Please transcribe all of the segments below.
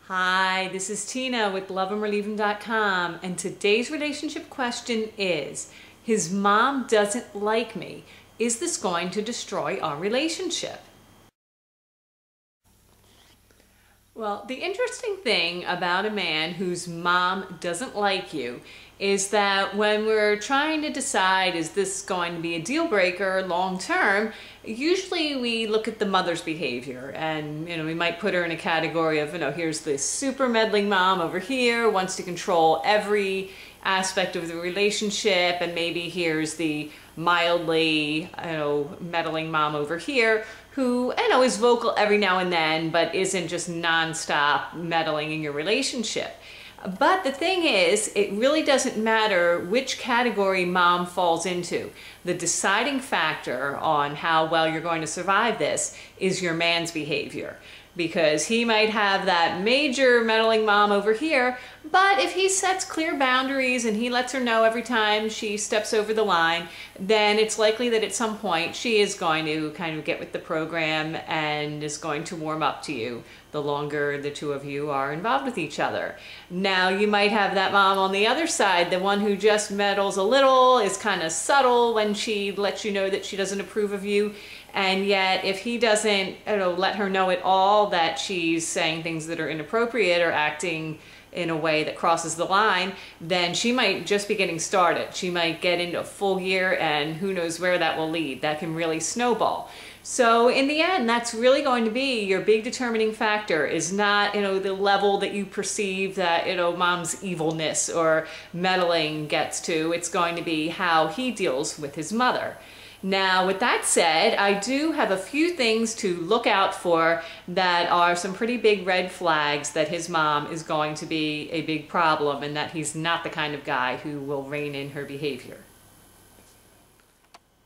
Hi, this is Tina with love'emorleave'em.com, and today's relationship question is, his mom doesn't like me. Is this going to destroy our relationship? Well, the interesting thing about a man whose mom doesn't like you is that when we're trying to decide, is this going to be a deal breaker long term, usually we look at the mother's behavior and, we might put her in a category of, here's this super meddling mom over here, wants to control every aspect of the relationship, and maybe here's the mildly, meddling mom over here who, is vocal every now and then, but isn't just nonstop meddling in your relationship. But the thing is, it really doesn't matter which category mom falls into. The deciding factor on how well you're going to survive this is your man's behavior. Because he might have that major meddling mom over here, but if he sets clear boundaries and he lets her know every time she steps over the line, then it's likely that at some point she is going to kind of get with the program and is going to warm up to you the longer the two of you are involved with each other. Now, you might have that mom on the other side, the one who just meddles a little, is kind of subtle when she lets you know that she doesn't approve of you. And yet, if he doesn't let her know at all that she's saying things that are inappropriate or acting in a way that crosses the line, then she might just be getting started. She might get into full gear, and who knows where that will lead. That can really snowball. So in the end, that's really going to be your big determining factor, is not, the level that you perceive that, mom's evilness or meddling gets to. It's going to be how he deals with his mother. Now, with that said, I do have a few things to look out for that are some pretty big red flags that his mom is going to be a big problem and that he's not the kind of guy who will rein in her behavior.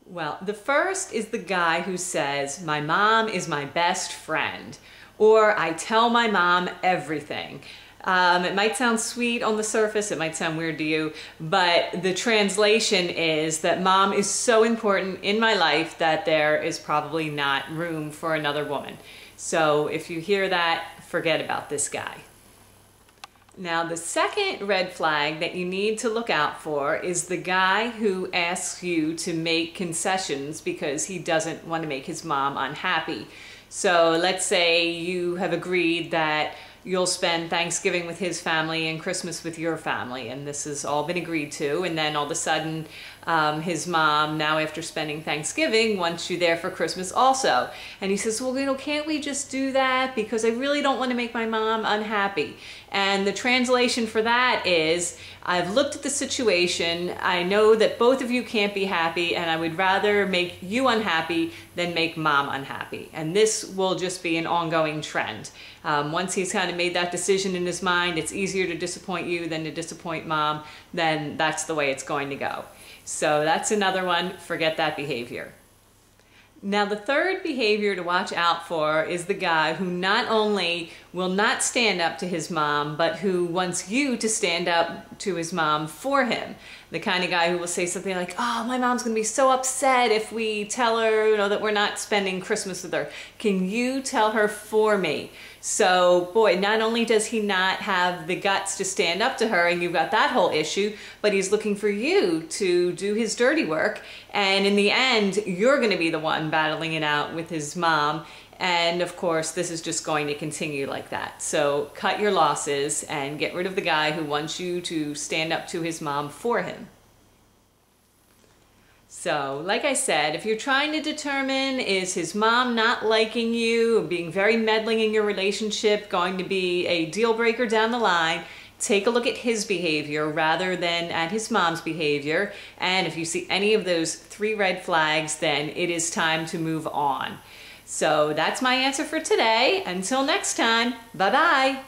Well, the first is the guy who says, my mom is my best friend, or I tell my mom everything. It might sound sweet on the surface, it might sound weird to you, but the translation is that mom is so important in my life that there is probably not room for another woman. So if you hear that, forget about this guy. Now, the second red flag that you need to look out for is the guy who asks you to make concessions because he doesn't want to make his mom unhappy. So let's say you have agreed that you'll spend Thanksgiving with his family and Christmas with your family, and this has all been agreed to, and then all of a sudden his mom, now after spending Thanksgiving, wants you there for Christmas also. And he says, well, can't we just do that because I really don't want to make my mom unhappy. And the translation for that is, I've looked at the situation, I know that both of you can't be happy, and I would rather make you unhappy than make mom unhappy. And this will just be an ongoing trend. Once he's kind of made that decision in his mind, it's easier to disappoint you than to disappoint mom, then that's the way it's going to go. So that's another one, forget that behavior. Now, the third behavior to watch out for is the guy who not only will not stand up to his mom, but who wants you to stand up to his mom for him. The kind of guy who will say something like, oh, my mom's gonna be so upset if we tell her, that we're not spending Christmas with her. Can you tell her for me? So, boy, not only does he not have the guts to stand up to her, and you've got that whole issue, but he's looking for you to do his dirty work. And in the end, you're gonna be the one battling it out with his mom. And of course, this is just going to continue like that. So cut your losses and get rid of the guy who wants you to stand up to his mom for him. So, like I said, if you're trying to determine, is his mom not liking you, being very meddling in your relationship, going to be a deal breaker down the line, take a look at his behavior rather than at his mom's behavior. And if you see any of those 3 red flags, then it is time to move on. So that's my answer for today. Until next time, bye-bye.